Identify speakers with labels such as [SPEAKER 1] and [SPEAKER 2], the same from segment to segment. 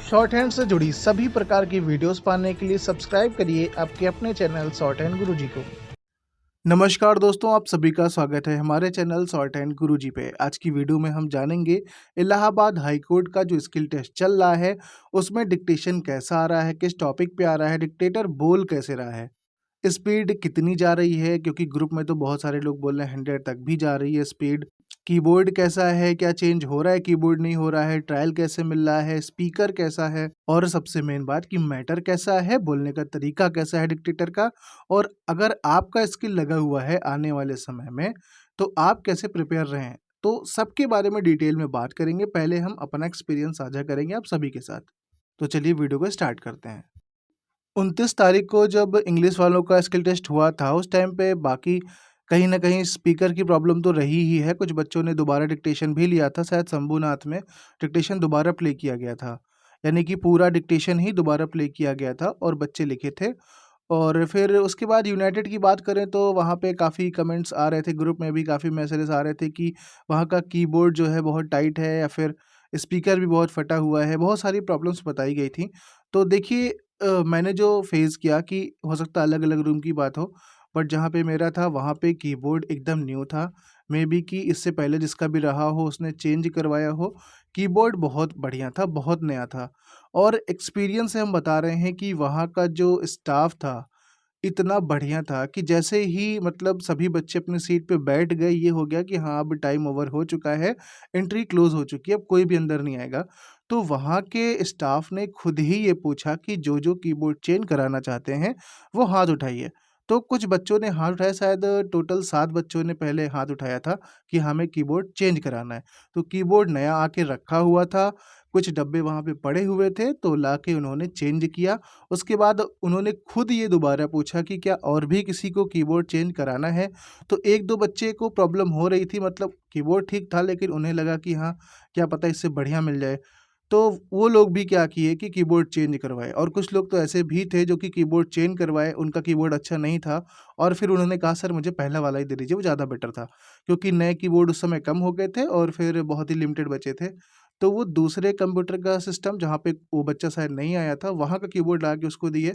[SPEAKER 1] Short hand से जुड़ी सभी प्रकार की वीडियोस पाने के लिए सब्सक्राइब करिए आपके अपने चैनल शॉर्ट हैंड गुरुजी को। नमस्कार दोस्तों, आप सभी का स्वागत है हमारे चैनल शॉर्ट हैंड गुरुजी पे। आज की वीडियो में हम जानेंगे इलाहाबाद हाई कोर्ट का जो स्किल टेस्ट चल रहा है उसमें डिक्टेशन कैसा आ रहा है, किस टॉपिक पे आ रहा है, डिक्टेटर बोल कैसे रहा है, स्पीड कितनी जा रही है, क्योंकि ग्रुप में तो बहुत सारे लोग बोल रहे हैं 100 तक भी जा रही है स्पीड। कीबोर्ड कैसा है, क्या चेंज हो रहा है, कीबोर्ड नहीं हो रहा है, ट्रायल कैसे मिल रहा है, स्पीकर कैसा है, और सबसे मेन बात कि मैटर कैसा है, बोलने का तरीका कैसा है डिक्टेटर का। और अगर आपका स्किल लगा हुआ है आने वाले समय में तो आप कैसे प्रिपेयर रहे हैं, तो सबके बारे में डिटेल में बात करेंगे। पहले हम अपना एक्सपीरियंस साझा करेंगे आप सभी के साथ। तो चलिए वीडियो को स्टार्ट करते हैं। 29 तारीख को जब इंग्लिश वालों का स्किल टेस्ट हुआ था उस टाइम पे बाकी कहीं न कहीं स्पीकर की प्रॉब्लम तो रही ही है। कुछ बच्चों ने दोबारा डिक्टेशन भी लिया था, शायद शंभूनाथ में डिक्टेशन दोबारा प्ले किया गया था। यानी कि पूरा डिक्टेशन ही दोबारा प्ले किया गया था और बच्चे लिखे थे। और फिर उसके बाद यूनाइटेड की बात करें तो वहाँ पे काफ़ी कमेंट्स आ रहे थे, ग्रुप में भी काफ़ी मैसेजेस आ रहे थे कि वहाँ का कीबोर्ड जो है बहुत टाइट है या फिर स्पीकर भी बहुत फटा हुआ है, बहुत सारी प्रॉब्लम्स बताई गई थी। तो देखिए मैंने जो फेस किया कि हो सकता है अलग-अलग रूम की बात हो, बट जहाँ पे मेरा था वहाँ पे कीबोर्ड एकदम न्यू था। मे बी कि इससे पहले जिसका भी रहा हो उसने चेंज करवाया हो। कीबोर्ड बहुत बढ़िया था, बहुत नया था। और एक्सपीरियंस से हम बता रहे हैं कि वहाँ का जो स्टाफ था, इतना बढ़िया था कि जैसे ही मतलब सभी बच्चे अपनी सीट पे बैठ गए, ये हो गया कि हाँ, अब टाइम ओवर हो चुका है, एंट्री क्लोज़ हो चुकी है, अब कोई भी अंदर नहीं आएगा। तो वहाँ के स्टाफ ने खुद ही ये पूछा कि जो-जो कीबोर्ड चेंज कराना चाहते हैं, वो हाथ उठाइए। तो कुछ बच्चों ने हाथ उठाया, शायद टोटल 7 बच्चों ने पहले हाथ उठाया था कि हमें कीबोर्ड चेंज कराना है। तो कीबोर्ड नया आके रखा हुआ था, कुछ डब्बे वहाँ पे पड़े हुए थे, तो लाके उन्होंने चेंज किया। उसके बाद उन्होंने खुद ये दोबारा पूछा कि क्या और भी किसी को कीबोर्ड चेंज कराना है? तो 1-2 बच्चे को प्रॉब्लम हो रही थी, मतलब कीबोर्ड ठीक था लेकिन उन्हें लगा कि हाँ, क्या पता इससे बढ़िया मिल जाए। तो वो लोग भी क्या किए कि कीबोर्ड चेंज करवाए, और कुछ लोग तो ऐसे भी थे जो कि कीबोर्ड चेंज करवाए, उनका कीबोर्ड अच्छा नहीं था और फिर उन्होंने कहा सर मुझे पहला वाला ही दे दीजिए, वो ज़्यादा बेटर था। क्योंकि नए कीबोर्ड उस समय कम हो गए थे और फिर बहुत ही लिमिटेड बचे थे। तो वो दूसरे कंप्यूटर का सिस्टम जहाँ पे वो बच्चा शायद नहीं आया था, वहाँ का कीबोर्ड ला के उसको दिए।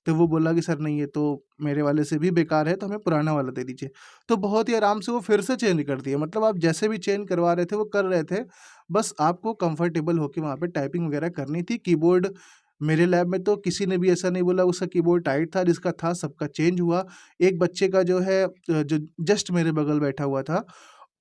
[SPEAKER 1] तो वो बोला कि सर नहीं, ये तो मेरे वाले से भी बेकार है, तो हमें पुराना वाला दे दीजिए। तो बहुत ही आराम से वो फिर से चेंज कर दिए, मतलब आप जैसे भी चेंज करवा रहे थे वो कर रहे थे। बस आपको कंफर्टेबल होके वहाँ पे टाइपिंग वगैरह करनी थी। कीबोर्ड मेरे लैब में तो किसी ने भी ऐसा नहीं बोला उसका कीबोर्ड टाइट था, जिसका था सबका चेंज हुआ। एक बच्चे का जो है जो जस्ट मेरे बगल बैठा हुआ था,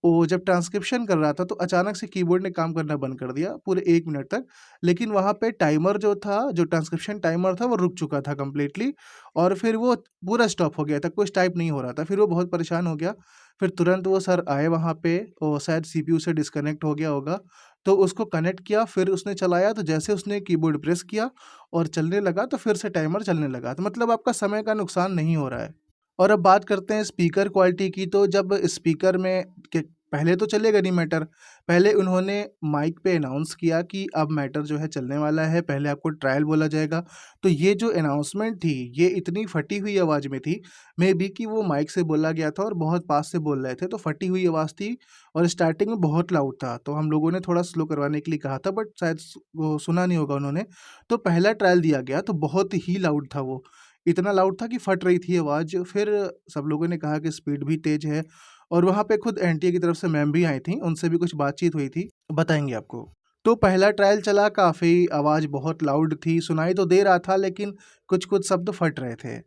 [SPEAKER 1] वो जब ट्रांसक्रिप्शन कर रहा था तो अचानक से कीबोर्ड ने काम करना बंद कर दिया पूरे 1 मिनट तक। लेकिन वहाँ पे टाइमर जो था, जो ट्रांसक्रिप्शन टाइमर था वो रुक चुका था कंप्लीटली, और फिर वो पूरा स्टॉप हो गया था, कुछ टाइप नहीं हो रहा था। फिर वो बहुत परेशान हो गया। फिर तुरंत वो सर आए वहाँ पे, वो शायद सीपीयू से डिस्कनेक्ट हो गया होगा, तो उसको कनेक्ट किया, फिर उसने चलाया, तो जैसे उसने कीबोर्ड प्रेस किया और चलने लगा तो फिर से टाइमर चलने लगा। तो मतलब आपका समय का नुकसान नहीं हो रहा है। और अब बात करते हैं स्पीकर क्वालिटी की, तो जब स्पीकर में के पहले तो चलेगा नहीं मैटर, पहले उन्होंने माइक पे अनाउंस किया कि अब मैटर जो है चलने वाला है, पहले आपको ट्रायल बोला जाएगा। तो ये जो अनाउंसमेंट थी, ये इतनी फटी हुई आवाज़ में थी, मे बी कि वो माइक से बोला गया था और बहुत पास से बोल रहे थे, तो फटी हुई आवाज़ थी और स्टार्टिंग में बहुत लाउड था। तो हम लोगों ने थोड़ा स्लो करवाने के लिए कहा था, बट शायद वो सुना नहीं होगा उन्होंने। तो पहला ट्रायल दिया गया तो बहुत ही लाउड था वो। इतना लाउड था कि फट रही थी आवाज़। फिर सब लोगों ने कहा कि स्पीड भी तेज़ है, और वहाँ पे खुद एनटीए की तरफ से मैम भी आई थीं, उनसे भी कुछ बातचीत हुई थी, बताएँगे आपको। तो पहला ट्रायल चला, काफ़ी आवाज़ बहुत लाउड थी, सुनाई तो दे रहा था लेकिन कुछ-कुछ शब्द फट रहे थे।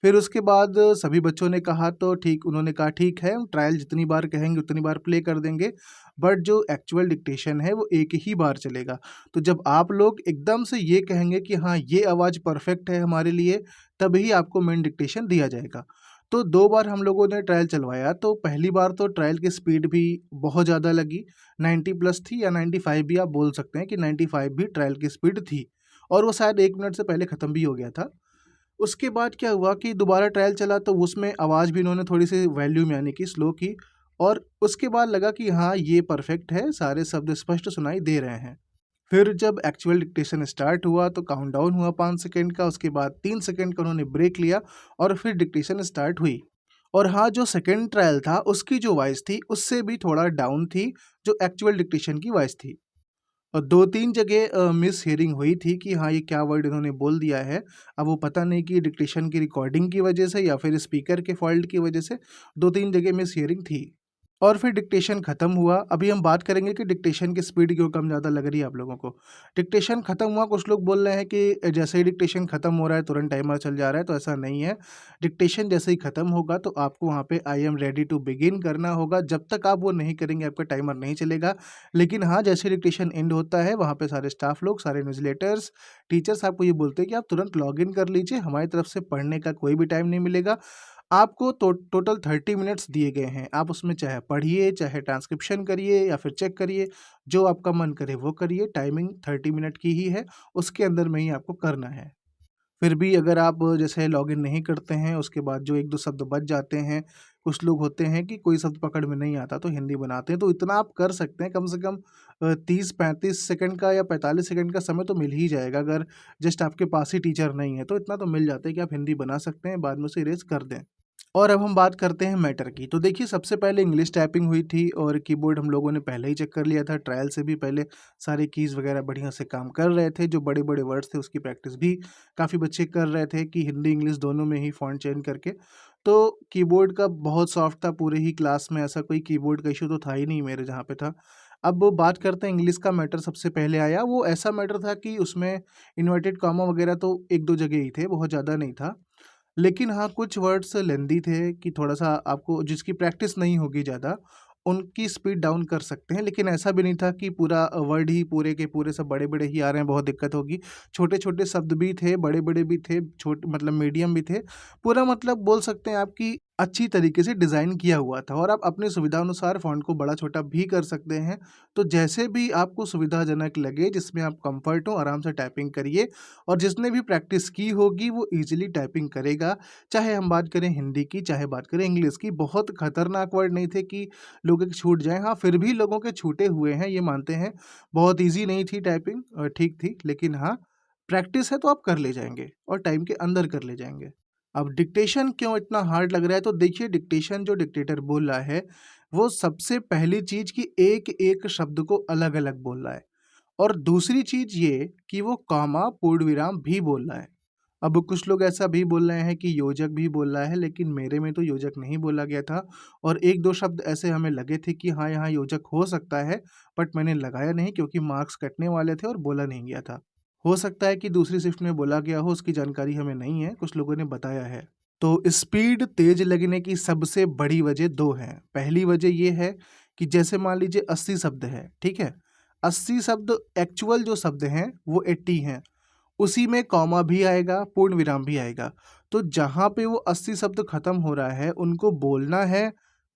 [SPEAKER 1] फिर उसके बाद सभी बच्चों ने कहा तो ठीक, उन्होंने कहा ठीक है, हम ट्रायल जितनी बार कहेंगे उतनी बार प्ले कर देंगे, बट जो एक्चुअल डिक्टेशन है वो एक ही बार चलेगा। तो जब आप लोग एकदम से ये कहेंगे कि हाँ, ये आवाज़ परफेक्ट है हमारे लिए, तभी आपको मेन डिक्टेशन दिया जाएगा। तो 2 बार हम लोगों ने ट्रायल चलवाया, तो पहली बार तो ट्रायल की स्पीड भी बहुत ज़्यादा लगी, 90 प्लस थी या 95 भी आप बोल सकते हैं कि 95 भी ट्रायल की स्पीड थी, और वो शायद 1 मिनट से पहले ख़त्म भी हो गया था। उसके बाद क्या हुआ कि दोबारा ट्रायल चला तो उसमें आवाज़ भी इन्होंने थोड़ी-सी वॉल्यूम यानी कि स्लो की, और उसके बाद लगा कि हाँ, ये परफेक्ट है, सारे शब्द स्पष्ट सुनाई दे रहे हैं। फिर जब एक्चुअल डिक्टेशन स्टार्ट हुआ तो काउंटडाउन हुआ 5 सेकंड का, उसके बाद 3 सेकंड का उन्होंने ब्रेक लिया और फिर डिक्टेशन स्टार्ट हुई। और हाँ, जो सेकंड ट्रायल था उसकी जो वॉइस थी उससे भी थोड़ा डाउन थी, जो एक्चुअल डिक्टेशन की वॉइस थी। और 2-3 जगह मिस हियरिंग हुई थी कि हाँ, ये क्या वर्ड इन्होंने बोल दिया है। अब वो पता नहीं कि डिक्टेशन की रिकॉर्डिंग की वजह से या फिर स्पीकर के फ़ॉल्ट की वजह से 2-3 जगह मिस हियरिंग थी। और फिर डिक्टेशन ख़त्म हुआ। अभी हम बात करेंगे कि डिक्टेशन की स्पीड क्यों कम ज़्यादा लग रही है आप लोगों को। डिक्टेशन ख़त्म हुआ, कुछ लोग बोल रहे हैं कि जैसे ही डिक्टेशन ख़त्म हो रहा है तुरंत टाइमर चल जा रहा है, तो ऐसा नहीं है। डिक्टेशन जैसे ही ख़त्म होगा तो आपको वहाँ पे I am ready to begin करना होगा। जब तक आप वो नहीं करेंगे आपका टाइमर नहीं चलेगा। लेकिन हाँ, जैसे डिक्टेशन एंड होता है वहाँ पे सारे स्टाफ लोग, सारे इन्विजिलेटर्स, टीचर्स आपको ये बोलते हैं कि आप तुरंत लॉगिन कर लीजिए, हमारी तरफ से पढ़ने का कोई भी टाइम नहीं मिलेगा। आपको टोटल 30 मिनट्स दिए गए हैं। आप उसमें चाहे पढ़िए, चाहे ट्रांसक्रिप्शन करिए या फिर चेक करिए, जो आपका मन करे वो करिए। टाइमिंग 30 मिनट की ही है, उसके अंदर में ही आपको करना है। फिर भी अगर आप जैसे लॉगिन नहीं करते हैं, उसके बाद जो 1-2 शब्द बच जाते हैं, कुछ लोग होते हैं कि कोई शब्द पकड़ में नहीं आता तो हिंदी बनाते हैं, तो इतना आप कर सकते हैं। कम से कम 30-35 सेकंड का या 45 सेकंड का समय तो मिल ही जाएगा, अगर जस्ट आपके पास ही टीचर नहीं है, तो इतना तो मिल जाता है कि आप हिंदी बना सकते हैं, बाद में उसे इरेज़ कर दें। और अब हम बात करते हैं मैटर की। तो देखिए, सबसे पहले इंग्लिश टाइपिंग हुई थी और कीबोर्ड हम लोगों ने पहले ही चेक कर लिया था। ट्रायल से भी पहले सारे कीज़ वगैरह बढ़िया से काम कर रहे थे। जो बड़े-बड़े वर्ड्स थे उसकी प्रैक्टिस भी काफ़ी बच्चे कर रहे थे कि हिंदी, इंग्लिश दोनों में ही फ़ॉन्ट चेंज करके। तो कीबोर्ड का बहुत सॉफ्ट था, पूरे ही क्लास में ऐसा कोई कीबोर्ड का इश्यू तो था ही नहीं मेरे जहाँ पे था। अब बात करते हैं इंग्लिश का। मैटर सबसे पहले आया। वो ऐसा मैटर था कि उसमें इन्वर्टेड कॉमा वगैरह तो 1-2 जगह ही थे, बहुत ज़्यादा नहीं था। लेकिन हाँ, कुछ वर्ड्स लेंदी थे कि थोड़ा-सा आपको जिसकी प्रैक्टिस नहीं होगी ज़्यादा, उनकी स्पीड डाउन कर सकते हैं। लेकिन ऐसा भी नहीं था कि पूरा वर्ड ही पूरे के पूरे सब बड़े-बड़े ही आ रहे हैं, बहुत दिक्कत होगी। छोटे-छोटे शब्द भी थे, बड़े-बड़े भी थे, मतलब मीडियम भी थे। पूरा मतलब बोल सकते हैं आप कि अच्छी तरीके से डिज़ाइन किया हुआ था और आप अपनी सुविधानुसार फ़ॉन्ट को बड़ा-छोटा भी कर सकते हैं। तो जैसे भी आपको सुविधाजनक लगे, जिसमें आप कम्फ़र्ट हो, आराम से टाइपिंग करिए और जिसने भी प्रैक्टिस की होगी वो ईज़िली टाइपिंग करेगा। चाहे हम बात करें हिंदी की, चाहे बात करें इंग्लिश की। बहुत खतरनाक वर्ड नहीं थे कि लोगों के छूट जाएँ। हाँ, फिर भी लोगों के छूटे हुए हैं, ये मानते हैं। बहुत ईज़ी नहीं थी टाइपिंग, ठीक थी, लेकिन हाँ, प्रैक्टिस है तो आप कर ले जाएँगे और टाइम के अंदर कर ले जाएँगे। अब डिक्टेशन क्यों इतना हार्ड लग रहा है? तो देखिए, डिक्टेशन जो डिक्टेटर बोल रहा है, वो सबसे पहली चीज़ कि एक-एक शब्द को अलग-अलग बोल रहा है और दूसरी चीज़ ये कि वो कॉमा, पूर्णविराम भी बोल रहा है। अब कुछ लोग ऐसा भी बोल रहे हैं कि योजक भी बोल रहा है, लेकिन मेरे में तो योजक नहीं बोला गया था और 1-2 शब्द ऐसे हमें लगे थे कि हाँ, यहाँ योजक हो सकता है, बट मैंने लगाया नहीं क्योंकि मार्क्स कटने वाले थे और बोला नहीं गया था। हो सकता है कि दूसरी शिफ्ट में बोला गया हो, उसकी जानकारी हमें नहीं है, कुछ लोगों ने बताया है। तो स्पीड तेज़ लगने की सबसे बड़ी वजह 2 हैं। पहली वजह ये है कि जैसे मान लीजिए 80 शब्द है, ठीक है? 80 शब्द एक्चुअल जो शब्द हैं, वो 80 हैं। उसी में कॉमा भी आएगा, पूर्ण विराम भी आएगा। तो जहाँ पे वो 80 शब्द खत्म हो रहा है, उनको बोलना है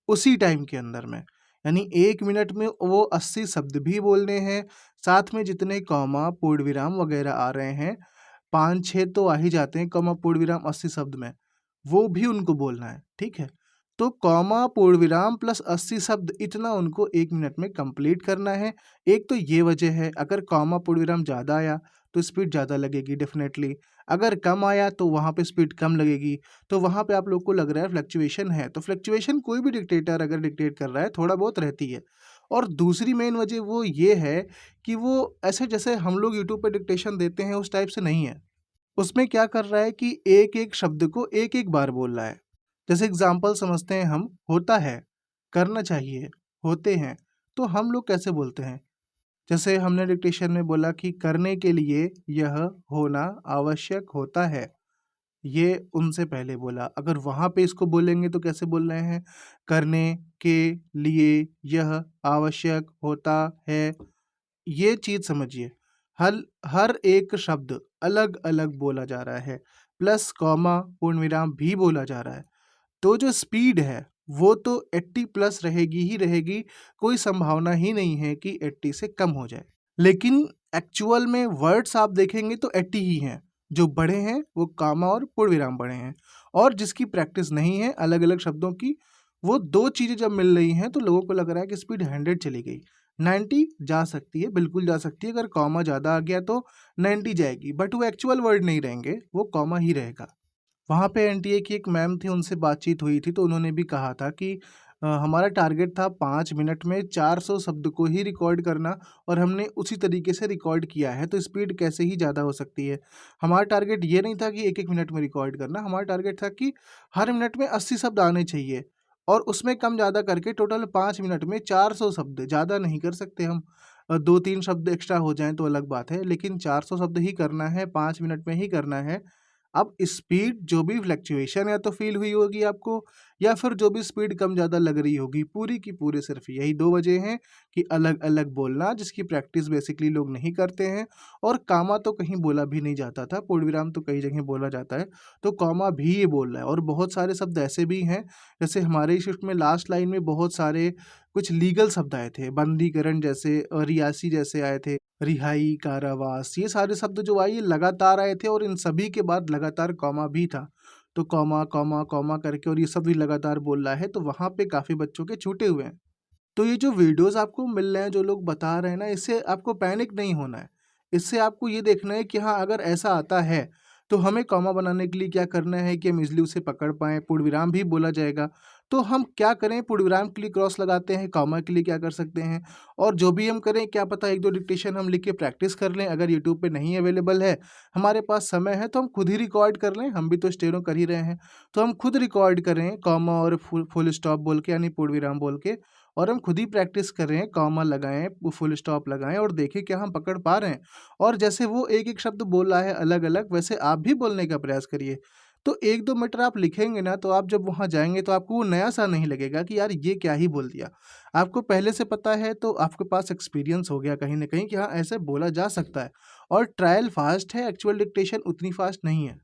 [SPEAKER 1] उसी टाइम के अंदर में। यानी 1 मिनट में वो 80 शब्द भी बोलने हैं, साथ में जितने कॉमा, पूर्ण विराम वगैरह आ रहे हैं, 5-6 तो आ ही जाते हैं कॉमा, पूर्ण विराम 80 शब्द में, वो भी उनको बोलना है, ठीक है? तो कॉमा, पूर्ण विराम प्लस 80 शब्द इतना उनको 1 मिनट में कंप्लीट करना है। एक तो ये वजह है, अगर कॉमा, पूर्ण विराम ज़्यादा आया तो स्पीड ज़्यादा लगेगी डेफ़िनेटली। अगर कम आया तो वहाँ पे स्पीड कम लगेगी। तो वहाँ पे आप लोग को लग रहा है फ्लक्चुएशन है, तो फ्लक्चुएशन कोई भी डिक्टेटर अगर डिक्टेट कर रहा है, थोड़ा बहुत रहती है। और दूसरी मेन वजह वो ये है कि वो ऐसे जैसे हम लोग यूट्यूब पे डिक्टेशन देते हैं, उस टाइप से नहीं है। उसमें क्या कर रहा है कि एक-एक शब्द को एक-एक बार बोल रहा है। जैसे एग्ज़ाम्पल समझते हैं हम, होता है, करना चाहिए, होते हैं, तो हम लोग कैसे बोलते हैं? जैसे हमने डिक्टेशन में बोला कि करने के लिए यह होना आवश्यक होता है, ये उनसे पहले बोला। अगर वहाँ पे इसको बोलेंगे तो कैसे बोल रहे हैं? करने के लिए यह आवश्यक होता है। ये चीज़ समझिए, हल हर एक शब्द अलग-अलग बोला जा रहा है, प्लस कॉमा, पूर्णविराम भी बोला जा रहा है। तो जो स्पीड है, वो तो 80 प्लस रहेगी ही रहेगी, कोई संभावना ही नहीं है कि 80 से कम हो जाए। लेकिन एक्चुअल में वर्ड्स आप देखेंगे तो 80 ही हैं, जो बड़े हैं वो कॉमा और पूर्णविराम बड़े हैं और जिसकी प्रैक्टिस नहीं है अलग-अलग शब्दों की, वो 2 चीज़ें जब मिल रही हैं तो लोगों को लग रहा है कि स्पीड 100 चली गई। 90 जा सकती है, बिल्कुल जा सकती है, अगर कॉमा ज़्यादा आ गया तो 90 जाएगी, बट वो एक्चुअल वर्ड नहीं रहेंगे, वो कॉमा ही रहेगा। वहाँ पे एनटीए की एक मैम थी, उनसे बातचीत हुई थी, तो उन्होंने भी कहा था कि हमारा टारगेट था 5 मिनट में 400 शब्द को ही रिकॉर्ड करना और हमने उसी तरीके से रिकॉर्ड किया है, तो स्पीड कैसे ही ज़्यादा हो सकती है। हमारा टारगेट ये नहीं था कि 1-1 मिनट में रिकॉर्ड करना, हमारा टारगेट था कि हर मिनट में 80 शब्द आने चाहिए और उसमें कम-ज़्यादा करके टोटल 5 मिनट में 400 शब्द, ज़्यादा नहीं कर सकते हम। 2-3 शब्द एक्स्ट्रा हो जाएँ तो अलग बात है, लेकिन 400 शब्द ही करना है, 5 मिनट में ही करना है। अब स्पीड जो भी फ्लक्चुएशन या तो फ़ील हुई होगी आपको या फिर जो भी स्पीड कम ज़्यादा लग रही होगी, पूरी की पूरी सिर्फ़ यही 2 वजह हैं कि अलग-अलग बोलना जिसकी प्रैक्टिस बेसिकली लोग नहीं करते हैं और कॉमा तो कहीं बोला भी नहीं जाता था, पूर्णविराम तो कई जगह बोला जाता है, तो कॉमा भी ये बोल रहा है और बहुत सारे शब्द ऐसे भी हैं, जैसे हमारे शिफ्ट में लास्ट लाइन में बहुत सारे कुछ लीगल शब्द आए थे, बंदीकरण जैसे रियासी जैसे आए थे, रिहाई, कारावास, ये सारे शब्द जो आए ये लगातार आए थे और इन सभी के बाद लगातार कॉमा भी था। तो कॉमा, कॉमा, कॉमा करके और ये सब भी लगातार बोल रहा है, तो वहाँ पे काफ़ी बच्चों के छूटे हुए हैं। तो ये जो वीडियोज़ आपको मिल रहे हैं, जो लोग बता रहे हैं ना, इससे आपको पैनिक नहीं होना है। इससे आपको ये देखना है कि हाँ, अगर ऐसा आता है, तो हमें कॉमा बनाने के लिए क्या करना है कि हम ईज़िली उसे पकड़ पाएँ, पूर्णविराम भी बोला जाएगा। तो हम क्या करें, पूर्णविराम के लिए क्रॉस लगाते हैं, कॉमा के लिए क्या कर सकते हैं और जो भी हम करें, क्या पता 1-2 डिक्टेशन हम लिख के प्रैक्टिस कर लें, अगर यूट्यूब पे नहीं अवेलेबल है, हमारे पास समय है, तो हम खुद ही रिकॉर्ड कर लें, हम भी तो स्टेनो कर ही रहे हैं। तो हम खुद रिकॉर्ड करें, कॉमा और फुल स्टॉप बोल के यानी पूर्णविराम बोल के और हम खुद ही प्रैक्टिस करें, कॉमा लगाएँ, फुल स्टॉप लगाएँ और देखें क्या हम पकड़ पा रहे हैं। और जैसे वो एक-एक शब्द बोल रहा है अलग-अलग, वैसे आप भी बोलने का प्रयास करिए। तो 1-2 मीटर आप लिखेंगे ना, तो आप जब वहाँ जाएँगे तो आपको वो नया-सा नहीं लगेगा कि यार ये क्या ही बोल दिया। आपको पहले से पता है तो आपके पास एक्सपीरियंस हो गया कहीं न कहीं कि हाँ, ऐसे बोला जा सकता है और ट्रायल फ़ास्ट है, एक्चुअल डिक्टेशन उतनी फ़ास्ट नहीं है।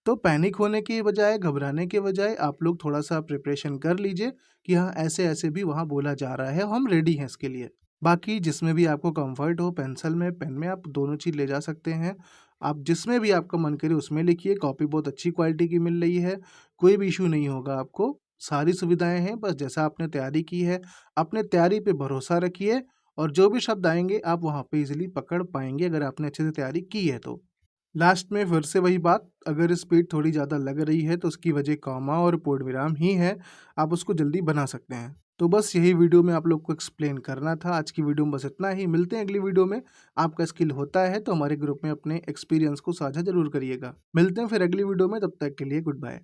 [SPEAKER 1] तो पैनिक होने की बजाय, घबराने के बजाय आप लोग थोड़ा-सा प्रिपरेशन कर लीजिए कि हाँ, ऐसे-ऐसे भी वहाँ बोला जा रहा है, हम रेडी हैं इसके लिए। बाकी जिसमें भी आपको कम्फ़र्ट हो, पेंसिल में, पेन में आप दोनों चीज़ ले जा सकते हैं। आप जिसमें भी आपका मन करे उसमें लिखिए, कॉपी बहुत अच्छी क्वालिटी की मिल रही है, कोई भी इश्यू नहीं होगा आपको। सारी सुविधाएँ हैं, बस जैसा आपने तैयारी की है, अपने तैयारी पे भरोसा रखिए और जो भी शब्द आएँगे आप वहाँ पे ईज़िली पकड़ पाएँगे अगर आपने अच्छे से तैयारी की है तो। लास्ट में फिर से वही बात, अगर स्पीड थोड़ी ज़्यादा लग रही है तो उसकी वजह कॉमा और पूर्णविराम ही है, आप उसको जल्दी बना सकते हैं। तो बस यही वीडियो में आप लोग को एक्सप्लेन करना था, आज की वीडियो में बस इतना ही, मिलते हैं अगली वीडियो में। आपका स्किल होता है तो हमारे ग्रुप में अपने एक्सपीरियंस को साझा ज़रूर करिएगा। मिलते हैं फिर अगली वीडियो में, तब तक के लिए गुड बाय।